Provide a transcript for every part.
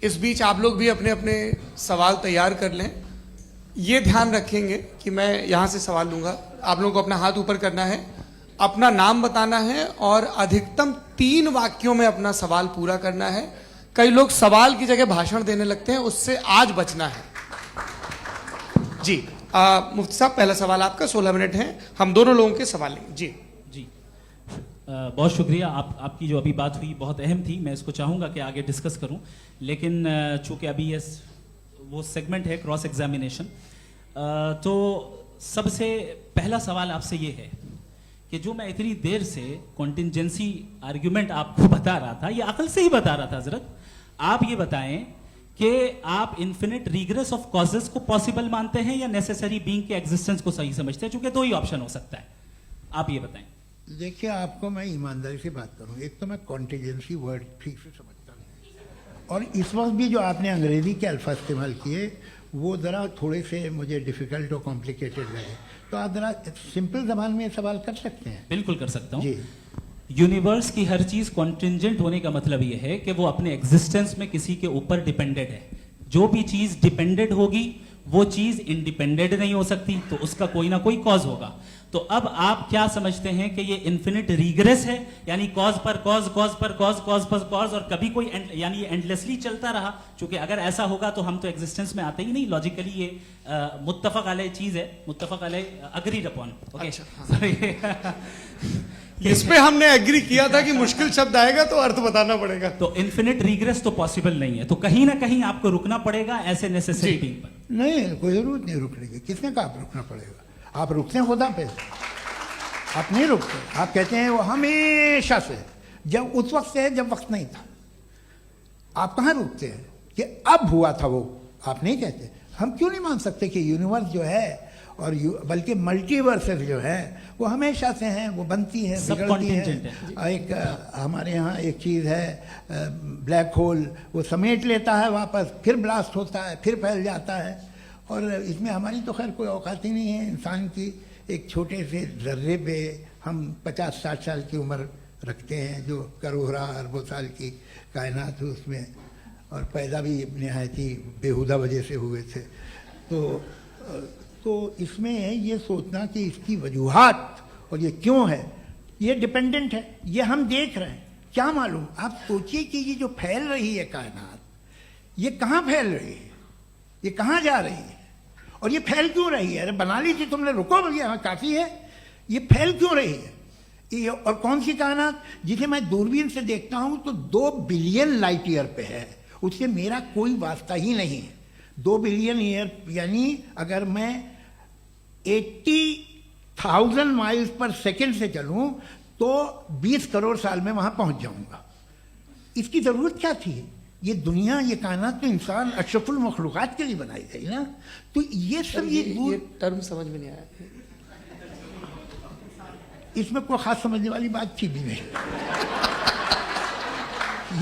इस बीच आप लोग भी अपने अपने सवाल तैयार कर लें। ये ध्यान रखेंगे कि मैं यहाँ से सवाल लूंगा, आप लोगों को अपना हाथ ऊपर करना है, अपना नाम बताना है और अधिकतम 3 वाक्यों में अपना सवाल पूरा करना है। कई लोग सवाल की जगह भाषण देने लगते हैं, उससे आज बचना है। जी मुफ्ती साहब, पहला सवाल आपका, 16 मिनट हैं, हम दोनों लोगों के सवाल लेंगे। जी जी बहुत शुक्रिया। आपकी जो अभी बात हुई बहुत अहम थी, मैं इसको चाहूँगा कि आगे डिस्कस करूँ, लेकिन चूँकि अभी ये वो सेगमेंट है क्रॉस एग्जामिनेशन, तो सबसे पहला सवाल आपसे ये है कि जो मैं इतनी देर से कॉन्टिंजेंसी आर्ग्यूमेंट आपको बता रहा था, ये अकल से ही बता रहा था हजरत, आप ये बताएं कि आप इन्फिनिट रिग्रेस ऑफ कॉजेस को पॉसिबल मानते हैं या नेसेसरी बीइंग के एग्जिस्टेंस को सही समझते हैं, क्योंकि 2 ही ऑप्शन हो सकता है, आप ये बताएं। देखिए, आपको मैं ईमानदारी से बात करूं, एक तो मैं कॉन्टिजेंसी वर्ड ठीक से समझता नहीं, और इस वक्त भी जो आपने अंग्रेजी के अल्फाज इस्तेमाल किए वो ज़रा थोड़े से मुझे डिफ़िकल्ट और कॉम्प्लिकेटेड लगे, तो आप ज़रा सिंपल ज़बान में सवाल कर सकते हैं। बिल्कुल कर सकता हूँ जी। यूनिवर्स की हर चीज कॉन्टिंजेंट होने का मतलब यह है कि वो अपने एग्जिस्टेंस में किसी के ऊपर डिपेंडेंट है। जो भी चीज डिपेंडेंट होगी वो चीज इंडिपेंडेंट नहीं हो सकती, तो उसका कोई ना कोई कॉज होगा। तो अब आप क्या समझते हैं कि ये इन्फिनिट रिग्रेस है, यानी कॉज पर कॉज, कॉज पर कॉज, कॉज पर कॉज, और कभी कोई यानी ये एंडलेसली चलता रहा? क्योंकि अगर ऐसा होगा तो हम तो एग्जिस्टेंस में आते ही नहीं। लॉजिकली ये मुत्तफक अलैह चीज है, मुत्तफक अलैह, अग्रीड अपॉन। इस पे हमने एग्री किया था कि मुश्किल शब्द आएगा तो अर्थ बताना पड़ेगा। तो इन्फिनिट रिग्रेस तो पॉसिबल नहीं है, तो कहीं ना कहीं आपको रुकना पड़ेगा ऐसे नेसेसिटी पर। नहीं, कोई जरूरत नहीं रुकने की। किसने कहा आप रुकना पड़ेगा? आप रुकते हैं खुदा पे, आप नहीं रुकते। आप कहते हैं वो हमेशा से, जब उस वक्त से जब वक्त नहीं था। आप कहाँ रुकते हैं कि अब हुआ था वो? आप नहीं कहते। हम क्यों नहीं मान सकते कि यूनिवर्स जो है और बल्कि मल्टीवर्सेस जो है वो हमेशा से हैं, वो बनती है, बिगड़ती है। एक हमारे यहाँ एक चीज़ है ब्लैक होल, वो समेट लेता है वापस, फिर ब्लास्ट होता है, फिर फैल जाता है। और इसमें हमारी तो खैर कोई औकात ही नहीं है। इंसान की एक छोटे से जर्रे पे हम 50-60 साल की उम्र रखते हैं, जो करोड़ों अरबों साल की कायनात है उसमें, और पैदा भी नहायत ही बेहुदा वजह से हुए थे। तो इसमें ये सोचना कि इसकी वजूहात और ये क्यों है, ये डिपेंडेंट है, ये हम देख रहे हैं, क्या मालूम। आप सोचिए कि ये जो फैल रही है कायनात, ये कहाँ फैल रही है, ये कहाँ जा रही है, और ये फैल क्यों रही है? अरे बना लीजिए तुमने, रुको भैया, हाँ काफ़ी है। ये फैल क्यों रही है? ये और कौन सी कायनात जिसे मैं दूरबीन से देखता हूँ तो 2 बिलियन लाइट ईयर पे है, उससे मेरा कोई वास्ता ही नहीं है। 2 बिलियन ईयर यानी अगर मैं 80,000 माइल्स पर सेकेंड से चलूं तो 20 करोड़ साल में वहां पहुंच जाऊंगा। इसकी जरूरत क्या थी? ये दुनिया, ये कायनात तो इंसान अशरफुल मखलूकात के लिए बनाई गई ना। तो ये सब ये टर्म समझ में नहीं आया, इसमें कोई खास समझने वाली बात थी भी नहीं।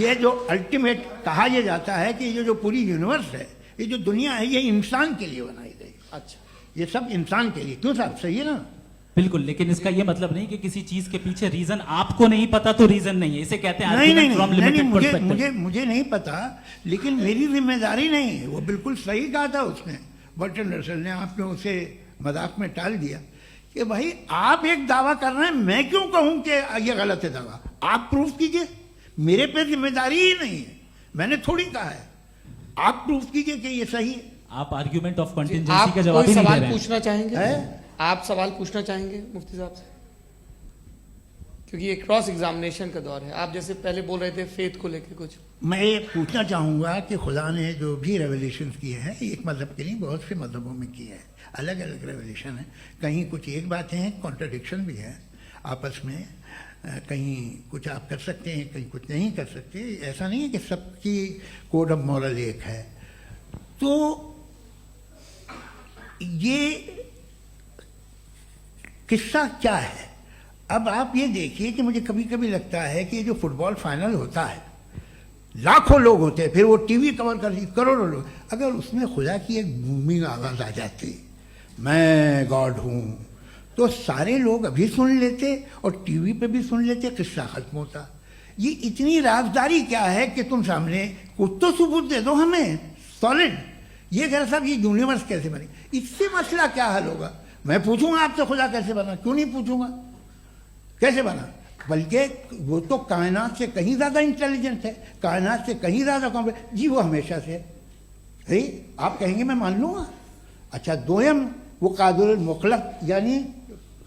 ये जो अल्टीमेट कहा यह जाता है कि ये जो पूरी यूनिवर्स है, ये जो दुनिया है, ये इंसान के लिए बनाई गई। अच्छा, ये सब इंसान के लिए। क्यों साहब, सही है ना? बिल्कुल, लेकिन इसका ये मतलब नहीं कि किसी चीज के पीछे रीजन आपको नहीं पता तो रीजन नहीं है। इसे कहते हैं नहीं, मुझे नहीं पता, लेकिन मेरी जिम्मेदारी नहीं है। वो बिल्कुल सही कहा था उसने, बर्टन रसल ने। आपने उसे मजाक में टाल दिया कि भाई आप एक दावा कर रहे हैं, मैं क्यों कहूं कि ये गलत है दावा? आप प्रूफ कीजिए, मेरे पे जिम्मेदारी ही नहीं है, मैंने थोड़ी कहा है। आप प्रूफ कीजिए कि ये सही है। आप आर्ग्यूमेंट ऑफ कॉन्टिंजेंसी का जवाब ही नहीं दे रहे हैं। पूछना चाहेंगे? आप सवाल पूछना चाहेंगे मुफ्ती साहब से? क्योंकि ये क्रॉस एग्जामिनेशन का दौर है। आप जैसे पहले बोल रहे थे फेथ को लेके कुछ, मैं ये पूछना चाहूँगा कि खुदा ने जो भी रेवल्यूशन किए हैं, एक मज़हब के नहीं बहुत से मज़हबों में किए हैं, अलग अलग रेवल्यूशन है। कहीं कुछ एक बातें हैं, कॉन्ट्रडिक्शन भी है आपस में, कहीं कुछ आप कर सकते हैं, कहीं कुछ नहीं कर सकते। ऐसा नहीं है कि सबकी कोड ऑफ मॉरल एक है। तो ये किस्सा क्या है? अब आप ये देखिए कि मुझे कभी कभी लगता है कि ये जो फुटबॉल फाइनल होता है, लाखों लोग होते हैं, फिर वो टीवी कवर कर करोड़ों लोग, अगर उसमें खुदा की एक बूमिंग आवाज़ आ जाती, मैं गॉड हूँ, तो सारे लोग अभी सुन लेते और टीवी पे भी सुन लेते, किस्सा खत्म होता। ये इतनी राजदारी क्या है कि तुम सामने कुछ तो सबूत दे दो हमें सॉलिड। ये कह साहब ये यूनिवर्स कैसे बनी, इससे मसला क्या हल होगा? मैं पूछूंगा आपसे खुदा कैसे बना, क्यों नहीं पूछूंगा कैसे बना? बल्कि वो तो कायनात से कहीं ज़्यादा इंटेलिजेंट है, कायनात से कहीं ज़्यादा कॉम्प्लेक्स। जी वो हमेशा से है, आप कहेंगे मैं मान लूँगा। अच्छा दोयम वो कादिर मुतलक, यानी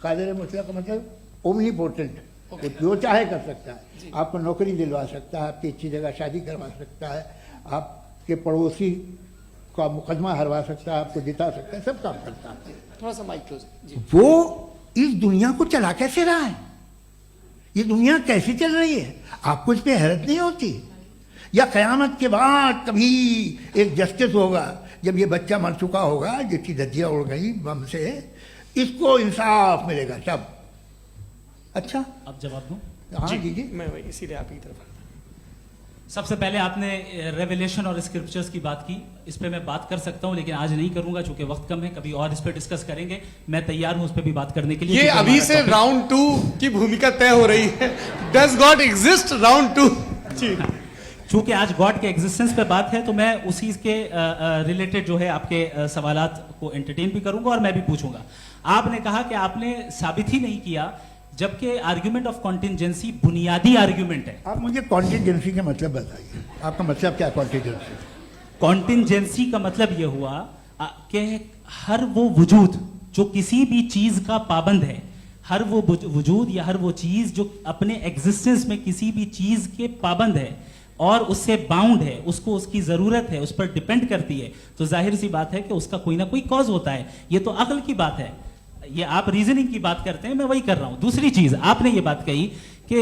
कादिर मुतलक का मतलब ओमनीपोटेंट, वो जो चाहे कर सकता है। आपको नौकरी दिलवा सकता है, आपकी अच्छी जगह शादी करवा सकता है, आपके पड़ोसी का मुकदमा हरवा सकता है, आपको जिता सकता है, सब काम करता है। थोड़ा सा माइक क्लोज जी। वो इस दुनिया को चला कैसे रहा है, ये दुनिया कैसे चल रही है, आपको इस पर हैरत नहीं होती? या क़यामत के बाद कभी एक जस्टिस होगा, जब ये बच्चा मर चुका होगा जिसकी धज्जियाँ उड़ गई बम से, इसको इंसाफ मिलेगा तब। अच्छा अब जवाब दूं? हाँ जी जी। मैं वही इसीलिए आप ही की तरफ। सबसे पहले आपने रेवलेशन और स्क्रिप्चर्स की बात की, इस पे मैं बात कर सकता हूं लेकिन आज नहीं करूंगा चूंकि वक्त कम है, कभी और इस पे डिस्कस करेंगे। मैं तैयार हूं उस पे भी बात करने के लिए। ये क्योंकि अभी हमारा से topic- राउंड 2 की भूमिका तय हो रही है। डज गॉड एग्जिस्ट राउंड 2 जी। चूंकि आज गॉड के एग्जिस्टेंस पे बात है तो मैं उसी के रिलेटेड जो है आपके सवालात को एंटरटेन भी करूंगा और मैं भी पूछूंगा। आपने कहा कि आपने साबित ही नहीं किया, जबकि आर्ग्यूमेंट ऑफ कॉन्टिजेंसी बुनियादी आर्ग्यूमेंट है। आप मुझे कॉन्टिजेंसी का मतलब बताइए, आपका मतलब क्या कॉन्टिजेंसी? कॉन्टिजेंसी का मतलब यह हुआ कि हर वो वजूद जो किसी भी चीज का पाबंद है, हर वो वजूद या हर वो चीज जो अपने एग्जिस्टेंस में किसी भी चीज के पाबंद है और उससे बाउंड है, उसको उसकी जरूरत है, उस पर डिपेंड करती है, तो जाहिर सी बात है कि उसका कोई ना कोई कॉज होता है। ये तो अक्ल की बात है, ये आप रीजनिंग की बात करते हैं, मैं वही कर रहा हूं। दूसरी चीज आपने ये बात कही कि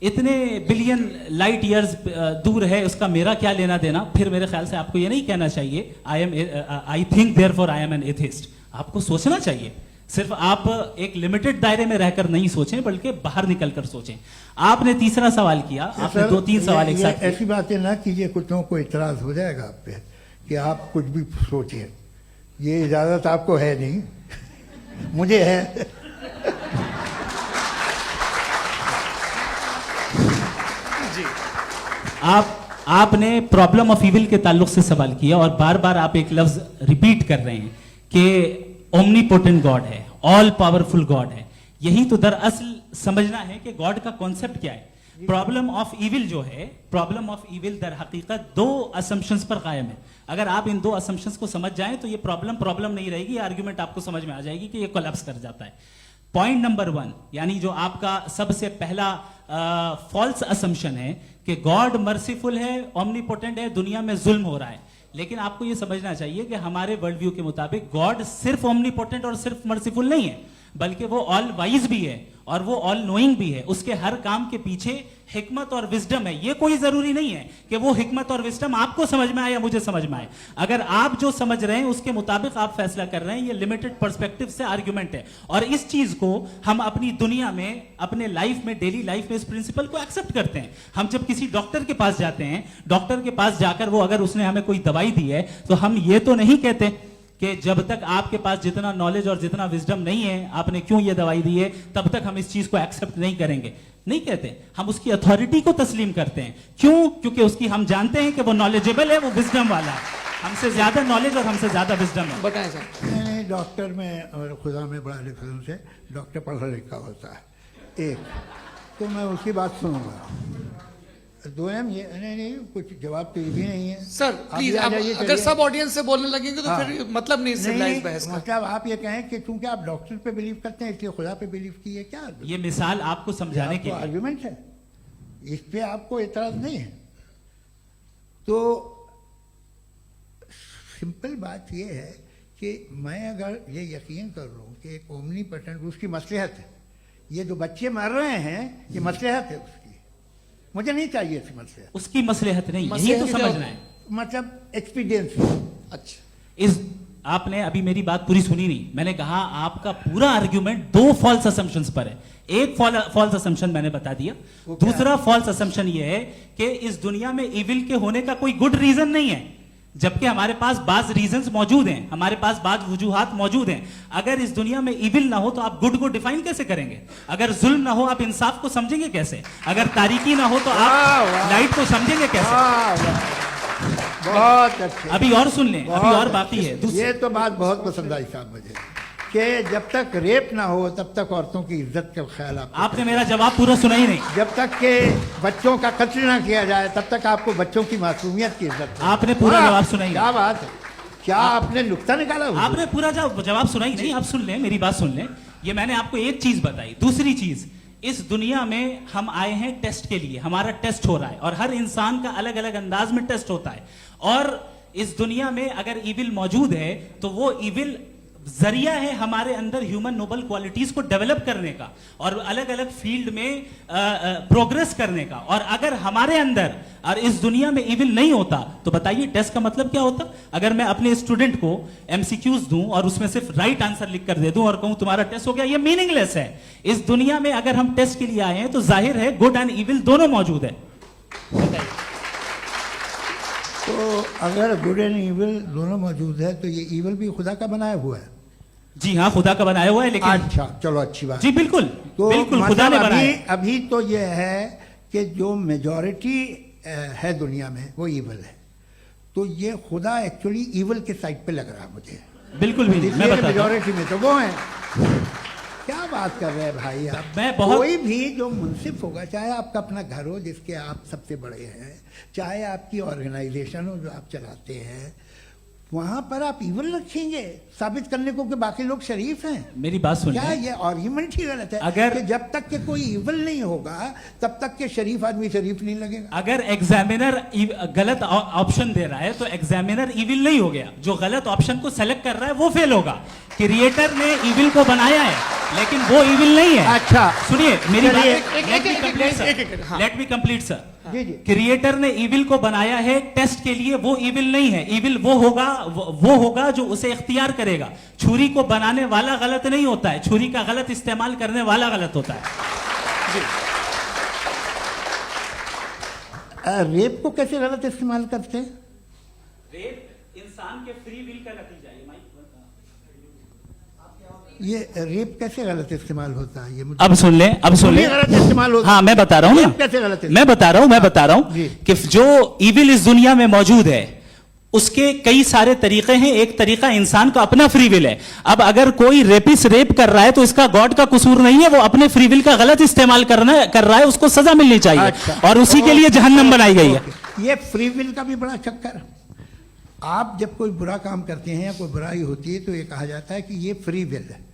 इतने बिलियन लाइट ईयर्स दूर है, उसका मेरा क्या लेना देना। फिर मेरे ख्याल से आपको ये नहीं कहना चाहिए I think therefore I am an atheist. आपको सोचना चाहिए, सिर्फ आप एक लिमिटेड दायरे में रहकर नहीं सोचें बल्कि बाहर निकलकर सोचें। आपने तीसरा सवाल किया, आपने 2-3 सवाल एक साथ। ऐसी बातें ना कीजिए, कुछ लोगों को इतराज हो जाएगा आप पे कि आप कुछ भी सोचिए, ये इजाजत आपको है नहीं, मुझे है। आपने प्रॉब्लम ऑफ इविल के ताल्लुक से सवाल किया और बार बार आप एक लफ्ज रिपीट कर रहे हैं कि ओमनीपोटेंट गॉड है, ऑल पावरफुल गॉड है। यही तो दरअसल समझना है कि गॉड का कॉन्सेप्ट क्या है। प्रॉब्लम ऑफ इविल जो है, प्रॉब्लम ऑफ इविल दर हकीकत 2 असम्पशंस पर कायम है। अगर आप इन 2 असम्पशंस को समझ जाएं तो ये प्रॉब्लम नहीं रहेगी, आर्ग्यूमेंट आपको समझ में आ जाएगी कि ये कोलैप्स कर जाता है। पॉइंट नंबर 1, यानी जो आपका सबसे पहला फॉल्स असम्पशन है कि गॉड मर्सीफुल है, ओमनीपोटेंट है, दुनिया में जुल्म हो रहा है। लेकिन आपको यह समझना चाहिए कि हमारे वर्ल्ड व्यू के मुताबिक गॉड सिर्फ ओमनीपोटेंट और सिर्फ मर्सीफुल नहीं है, बल्कि वो ऑल वाइज भी है और वो ऑल नोइंग भी है। उसके हर काम के पीछे हिकमत और विजडम है। ये कोई जरूरी नहीं है कि वो हिकमत और विजडम आपको समझ में आए या मुझे समझ में आए। अगर आप जो समझ रहे हैं उसके मुताबिक आप फैसला कर रहे हैं, ये लिमिटेड पर्सपेक्टिव से आर्ग्यूमेंट है। और इस चीज को हम अपनी दुनिया में, अपने लाइफ में, डेली लाइफ में इस प्रिंसिपल को एक्सेप्ट करते हैं। हम जब किसी डॉक्टर के पास जाते हैं, डॉक्टर के पास जाकर वो अगर उसने हमें कोई दवाई दी है तो हम ये तो नहीं कहते कि जब तक आपके पास जितना नॉलेज और जितना विजडम नहीं है, आपने क्यों ये दवाई दी है, तब तक हम इस चीज को एक्सेप्ट नहीं करेंगे। नहीं कहते, हम उसकी अथॉरिटी को तस्लीम करते हैं। क्यों? क्योंकि उसकी हम जानते हैं कि वो नॉलेजेबल है, वो विजडम वाला है, हमसे ज्यादा नॉलेज और हमसे ज्यादा विजडम है। बताएं सर। मैंने डॉक्टर में और खुदा में बड़ा डिफरेंस है। डॉक्टर पढ़ा लिखा होता है एक, तो मैं उसकी बात सुनूंगा। दोयम ये नहीं कुछ जवाब तो ये भी नहीं है सर प्लीज, आप अगर सब ऑडियंस से बोलने लगेंगे तो फिर मतलब नहीं सिविलाइज्ड बहस का। मतलब आप ये कहें कि चूंकि आप डॉक्टर पे बिलीव करते हैं इसलिए खुदा पे बिलीव किए, क्या ये मिसाल आपको समझाने के लिए आर्गुमेंट है, इस पे आपको एतराज नहीं है। तो सिंपल बात ये है कि मैं अगर ये यकीन कर लूँ कि एक ओमनीपोटेंट, उसकी मसलहत है, ये जो बच्चे मर रहे हैं ये मसलहत है उसकी, मुझे नहीं चाहिए इसकी मसलहत। उसकी मसलहत नहीं, यही तो समझना है, मतलब एक्सपीरियंस। अच्छा, इस आपने अभी मेरी बात पूरी सुनी नहीं। मैंने कहा आपका पूरा आर्ग्यूमेंट 2 फॉल्स असम्पशंस पर है। एक फॉल्स असम्पशन मैंने बता दिया, दूसरा फॉल्स असम्पशन ये है कि इस दुनिया में इविल के होने का कोई गुड रीजन नहीं है। जबकि हमारे पास बाज रीजंस मौजूद हैं, हमारे पास बाज वजूहात मौजूद हैं। अगर इस दुनिया में इविल ना हो तो आप गुड को डिफाइन कैसे करेंगे? अगर जुल्म ना हो आप इंसाफ को समझेंगे कैसे? अगर तारीकी ना हो तो आप लाइट को समझेंगे कैसे? बहुत अच्छे। अभी और सुन लें, अभी और बाकी है। ये तो बात बहुत पसंद आई साहब मुझे, कि जब तक रेप ना हो तब तक औरतों की इज्जत का ख्याल आपने मेरा जवाब पूरा सुना ही नहीं। जब तक के बच्चों का कत्ल ना किया जाए तब तक आपको बच्चों की मासूमियत की इज्जत है। आपने पूरा जवाब सुना ही नहीं। क्या बात है, क्या आपने नुक्ता निकाला? आपने पूरा जवाब सुना ही नहीं। आप सुन लें, मेरी बात सुन लें। ये मैंने आपको एक चीज बताई। दूसरी चीज, इस दुनिया में हम आए हैं टेस्ट के लिए, हमारा टेस्ट हो रहा है और हर इंसान का अलग अलग अंदाज में टेस्ट होता है। और इस दुनिया में अगर इविल मौजूद है तो वो इविल जरिया है हमारे अंदर ह्यूमन नोबल क्वालिटीज को डेवलप करने का और अलग अलग फील्ड में प्रोग्रेस करने का। और अगर हमारे अंदर और इस दुनिया में इविल नहीं होता तो बताइए टेस्ट का मतलब क्या होता? अगर मैं अपने स्टूडेंट को एमसीक्यूज दूं और उसमें सिर्फ राइट आंसर लिख कर दे दूं और कहूं तुम्हारा टेस्ट हो गया, ये मीनिंगलेस है। इस दुनिया में अगर हम टेस्ट के लिए आए हैं तो जाहिर है गुड एंड इविल दोनों मौजूद है। बताइए। तो अगर गुड एंड इविल दोनों मौजूद है तो ये इविल भी खुदा का बनाया हुआ है? जी हाँ, खुदा का बनाया हुआ है। लेकिन अच्छा, चलो अच्छी बात। जी बिल्कुल, तो बिल्कुल खुदा ने बनाया। अभी तो ये है कि जो मेजॉरिटी है दुनिया में वो इविल है, तो ये खुदा एक्चुअली इविल के साइड पे लग रहा है मुझे। बिल्कुल भी नहीं, मैं बताता हूं। मेजॉरिटी में तो वो है। क्या बात कर रहे हैं भाई आप? कोई भी जो मुंसिफ होगा, चाहे आपका अपना घर हो जिसके आप सबसे बड़े हैं, चाहे आपकी ऑर्गेनाइजेशन हो जो आप चलाते हैं, वहां पर आप इविल रखेंगे साबित करने को कि बाकी लोग शरीफ हैं? मेरी बात सुनिए। क्या ये आर्ग्यूमेंट ही गलत है? अगर कि जब तक के कोई इविल नहीं होगा तब तक के शरीफ आदमी शरीफ नहीं लगेगा। अगर एग्जामिनर गलत ऑप्शन दे रहा है तो एग्जामिनर इविल नहीं हो गया। जो गलत ऑप्शन को सेलेक्ट कर रहा है वो फेल होगा। क्रिएटर ने इविल को बनाया है लेकिन वो इविल नहीं है। अच्छा सुनिए मेरी बात, हाँ। Let me complete sir. जी जी। क्रिएटर ने इविल को बनाया है टेस्ट के लिए, वो इविल नहीं है। इविल वो होगा जो उसे इख्तियार करेगा। छुरी को बनाने वाला गलत नहीं होता है, छुरी का गलत इस्तेमाल करने वाला गलत होता है। रेप को कैसे गलत इस्तेमाल करते हैं? रेप इंसान के फ्री विल का नतीजा है। ये रेप कैसे गलत इस्तेमाल होता है? ये मुझे अब सुन लें, अब सुन लें। गलत इस्तेमाल होता है। हाँ मैं बता रहा हूँ ना, कैसे गलत मैं बता रहा हूँ कि जो इविल इस दुनिया में मौजूद है उसके कई सारे तरीके हैं। एक तरीका इंसान का अपना फ्री विल है। अब अगर कोई रेपिस्ट रेप कर रहा है तो इसका गॉड का कसूर नहीं है, वो अपने फ्री विल का गलत इस्तेमाल कर रहा है, उसको सजा मिलनी चाहिए। अच्छा। और उसी के लिए जहन्नम बनाई गई है। ये फ्री विल का भी बड़ा चक्कर। आप जब कोई बुरा काम करते हैं या कोई बुराई होती है तो ये कहा जाता है कि ये फ्री विल है।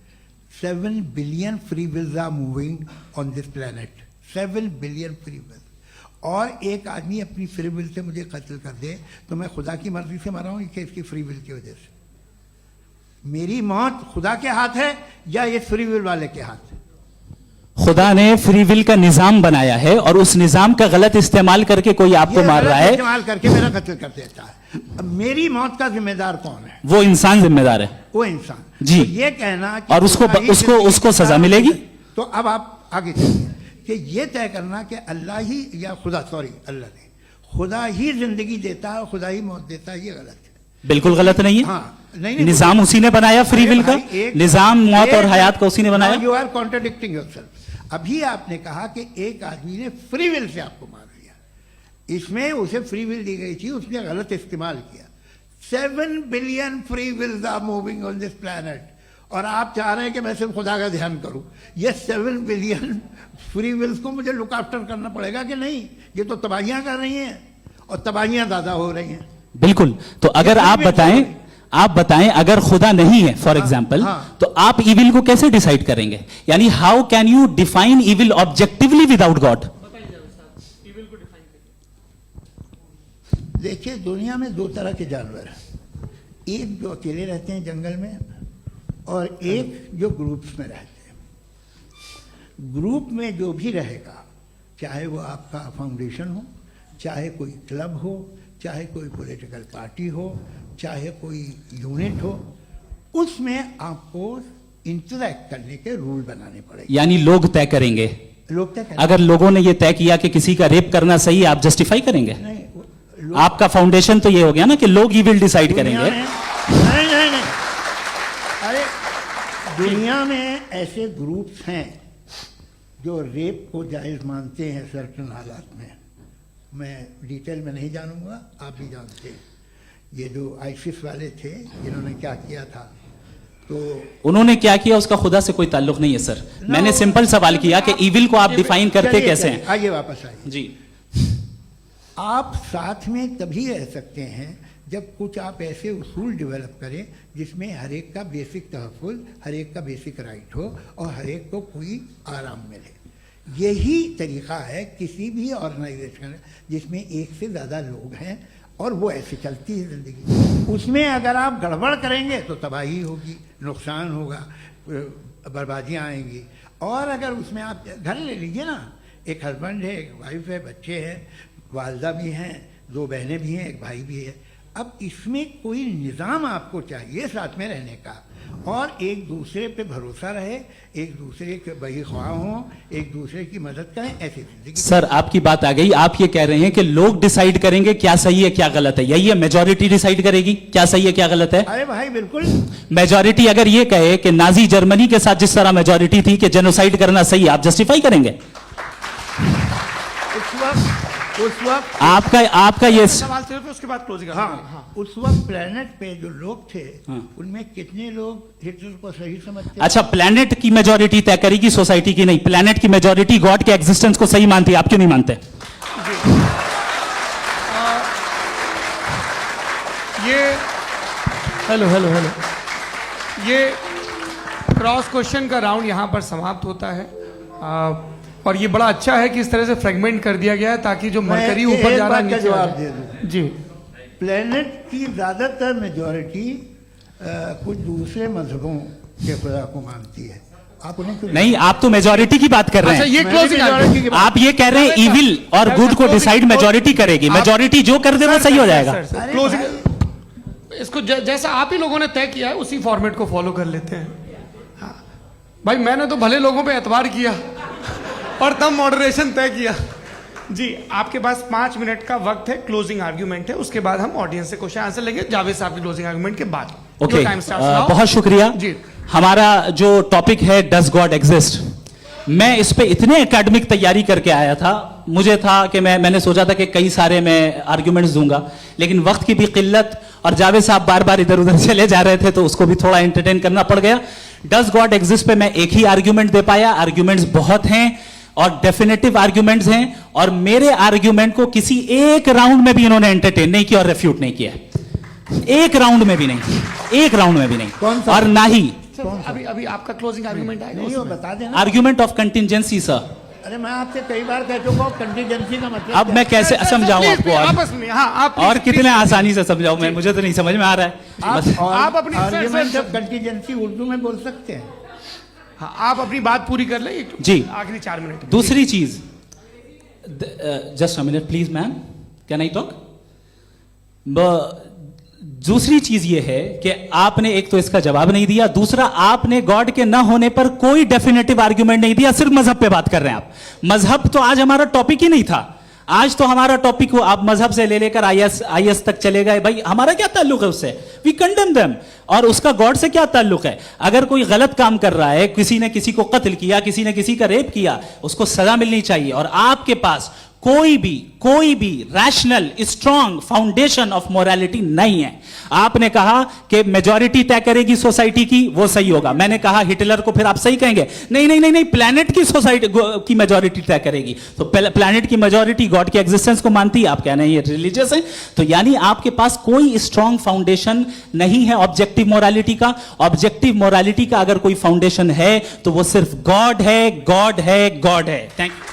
7 billion free wills are moving on this planet. 7 billion free will. और एक आदमी अपनी फ्री विल से मुझे कत्ल कर दे तो मैं खुदा की मर्जी से मरा हूं कि इसकी फ्री विल की वजह से? मेरी मौत खुदा के हाथ है या ये फ्री विल वाले के हाथ है? खुदा ने फ्री विल का निजाम बनाया है और उस निजाम का गलत इस्तेमाल करके कोई आपको मार रहा है, इस्तेमाल करके मेरा कत्ल कर देता है। अब मेरी मौत का जिम्मेदार कौन है? वो इंसान जिम्मेदार है। वो इंसान जी। तो ये कहना कि और उसको सजा मिलेगी। तो अब आप आगे चलिए कि ये तय करना कि अल्लाह ही या खुदा, सॉरी अल्लाह ने, खुदा ही जिंदगी देता है, खुदा ही मौत देता है, ये गलत है। बिल्कुल गलत नहीं है। हाँ, नहीं, निजाम उसी ने बनाया फ्री विल का, निजाम मौत और हयात का उसी ने बनाया। You are contradicting yourself. अभी आपने कहा कि एक आदमी ने फ्री विल से आपको मार दिया, इसमें उसे फ्री विल दी गई थी, उसने गलत इस्तेमाल किया। 7 billion free wills are moving on this planet और आप चाह रहे हैं कि मैं सिर्फ खुदा का ध्यान करूं। ये 7 बिलियन फ्री विल्स को मुझे लुक आफ्टर करना पड़ेगा कि नहीं? ये तो तबाहियां कर रही हैं और तबाहियां ज्यादा हो रही हैं। बिल्कुल। तो अगर आप बताएं अगर खुदा नहीं है फॉर एग्जाम्पल, हाँ। तो आप इविल को कैसे डिसाइड करेंगे? यानी how can you define evil objectively without God? देखिए दुनिया में 2 तरह के जानवर हैं, एक जो अकेले रहते हैं जंगल में और एक जो ग्रुप्स में रहते हैं। ग्रुप में जो भी रहेगा, चाहे वो आपका फाउंडेशन हो, चाहे कोई क्लब हो, चाहे कोई पॉलिटिकल पार्टी हो, चाहे कोई यूनिट हो, उसमें आपको इंटरैक्ट करने के रूल बनाने पड़ेंगे। यानी लोग तय करेंगे। लोग तय करेंगे। अगर लोगों ने यह तय किया कि किसी का रेप करना सही है, आप जस्टिफाई करेंगे? नहीं, आपका फाउंडेशन तो ये हो गया ना कि लोग ही विल डिसाइड दुनिया करेंगे। में- नहीं, अरे दुनिया में ऐसे ग्रुप्स हैं जो रेप को जायज़ मानते हैं सर्टन हालात में। मैं डिटेल में नहीं जानूंगा, आप भी जानते हैं। ये जो आईसिस वाले थे इन्होंने क्या किया था, तो उन्होंने क्या किया उसका खुदा से कोई ताल्लुक नहीं है सर। मैंने सिंपल सवाल किया कि ईविल को आप डिफाइन करते चलिए, कैसे चलिए, हैं? आइए वापस आइए। जी, आप साथ में तभी रह सकते हैं जब कुछ आप ऐसे उसूल डेवलप करें जिसमें हर एक का बेसिक तहफ़्फ़ुज़, हर एक का बेसिक राइट हो और हर एक को कोई आराम मिले। यही तरीक़ा है किसी भी ऑर्गेनाइजेशन जिसमें एक से ज़्यादा लोग हैं और वो ऐसे चलती है ज़िंदगी। उसमें अगर आप गड़बड़ करेंगे तो तबाही होगी, नुकसान होगा, बर्बादियाँ आएंगी। और अगर उसमें आप घर ले लीजिए ना, एक हस्बैंड है, एक वाइफ है, बच्चे हैं, वालदा भी हैं, 2 बहनें भी हैं, एक भाई भी है। अब इसमें कोई निज़ाम आपको चाहिए साथ में रहने का, और एक दूसरे पे भरोसा रहे, एक दूसरे के बहीख्वाह हों, एक दूसरे की मदद करें, ऐसी जिंदगी। सर आपकी बात आ गई। आप ये कह रहे हैं कि लोग डिसाइड करेंगे क्या सही है क्या गलत है, यही है? मेजॉरिटी डिसाइड करेगी क्या सही है क्या गलत है? अरे भाई बिल्कुल। मेजॉरिटी अगर ये कहे कि नाजी जर्मनी के साथ जिस तरह मेजॉरिटी थी कि जेनोसाइड करना सही है, आप जस्टिफाई करेंगे? उस वक्त आपका ये सवाल सिर्फ उसके बाद क्लोजिंग। हाँ, उस वक्त प्लेनेट पे जो लोग थे हाँ। उनमें कितने लोग हिटलर को सही समझते? अच्छा, प्लेनेट की मेजॉरिटी तय करेगी, सोसाइटी की नहीं। प्लेनेट की मेजॉरिटी गॉड के एग्जिस्टेंस को सही मानती है, आप क्यों नहीं मानते? ये हेलो ये क्रॉस क्वेश्चन का राउंड यहाँ पर समाप्त होता है। और ये बड़ा अच्छा है कि इस तरह से फ्रेगमेंट कर दिया गया है ताकि जो मरकरी ऊपर जा रहा है नीचे जवाब आ दे जाए। दूं। जी, प्लेनेट की ज्यादातर मेजॉरिटी कुछ दूसरे मजहबों के खुदा को मानती है। आप उन्हें क्यों नहीं, आप तो मेजॉरिटी की बात कर रहे अच्छा, हैं। ये मैं भी क्लोजिंग majority की बात- आप ये कह रहे हैं इविल और गुड को डिसाइड मेजॉरिटी करेगी। मेजॉरिटी जो कर दे वो सही हो जाएगा। अरे क्लोजिंग इसको जैसा आप ही लोगों ने तय किया है उसी फॉर्मेट को फॉलो कर लेते हैं। हाँ। भाई मैंने तो भले लोगों पे एतबार किया और तब मॉडरेशन तय किया। जी, आपके पास 5 मिनट का वक्त है, क्लोजिंग आर्ग्यूमेंट है, उसके बाद हम ऑडियंस से क्वेश्चन आंसर लेंगे जावेद साहब की क्लोजिंग आर्ग्यूमेंट के बाद। Okay, time start. बहुत शुक्रिया जी। हमारा जो टॉपिक है डज गॉड एग्जिस्ट, मैं इस पे इतने एकेडमिक तैयारी करके आया था। मुझे था कि मैंने सोचा था कि कई सारे मैं आर्ग्यूमेंट्स दूंगा, लेकिन वक्त की भी किल्लत और जावेद साहब बार बार इधर उधर चले जा रहे थे तो उसको भी थोड़ा एंटरटेन करना पड़ गया। डज गॉड एग्जिस्ट पे मैं एक ही आर्ग्यूमेंट दे पाया। आर्ग्यूमेंट्स बहुत हैं और डेफिनेटिव आर्ग्यूमेंट्स हैं, और मेरे आर्ग्यूमेंट को किसी एक राउंड में भी इन्होंने एंटरटेन नहीं किया और रेफ्यूट नहीं किया। एक राउंड में भी नहीं, एक राउंड में भी नहीं। कौन सा? और ना ही अभी आपका क्लोजिंग आर्ग्यूमेंट आएगा नहीं, वो उसमें। बता देना। Argument of contingency sir. अरे मैं आपसे कई बार कह चुका हूँ कंटीजेंसी का मतलब अब मैं कैसे समझाऊं प्लीज, आपको? और आपस में हाँ, आप और प्लीज, कितने प्लीज, आसानी से समझाऊं मैं? मुझे तो नहीं समझ में आ रहा है। बस आप अपनी- आर्ग्यूमेंट ऑफ कंटीजेंसी उर्दू में बोल सकते हैं। हाँ, आप अपनी बात पूरी कर लें जी। आखिरी 4 मिनट। दूसरी चीज, just a minute please ma'am, can I talk? दूसरी चीज ये है कि आपने एक तो इसका जवाब नहीं दिया, दूसरा आपने गॉड के ना होने पर कोई डेफिनेटिव आर्ग्यूमेंट नहीं दिया। सिर्फ मजहब पे बात कर रहे हैं आप। मजहब तो आज हमारा टॉपिक ही नहीं था। आज तो हमारा टॉपिक हो, आप मजहब से ले लेकर आईएस तक चले गए। भाई हमारा क्या ताल्लुक है उससे? We condemn them. और उसका गॉड से क्या ताल्लुक है? अगर कोई गलत काम कर रहा है, किसी ने किसी को कत्ल किया, किसी ने किसी का रेप किया, उसको सजा मिलनी चाहिए। और आपके पास कोई भी rational strong foundation of morality नहीं है। आपने कहा कि मेजॉरिटी तय करेगी सोसाइटी की, वो सही होगा। मैंने कहा हिटलर को फिर आप सही कहेंगे? नहीं, प्लैनेट की सोसाइटी की मेजॉरिटी तय करेगी। तो प्लैनेट की मेजॉरिटी गॉड के एग्जिस्टेंस को मानती है, आप कह रहे हैं ये रिलीजियस है। तो यानी आपके पास कोई स्ट्रॉन्ग फाउंडेशन नहीं है ऑब्जेक्टिव मोरालिटी का। ऑब्जेक्टिव मोरालिटी का अगर कोई फाउंडेशन है तो वो सिर्फ गॉड है, गॉड है, गॉड है। Thank you.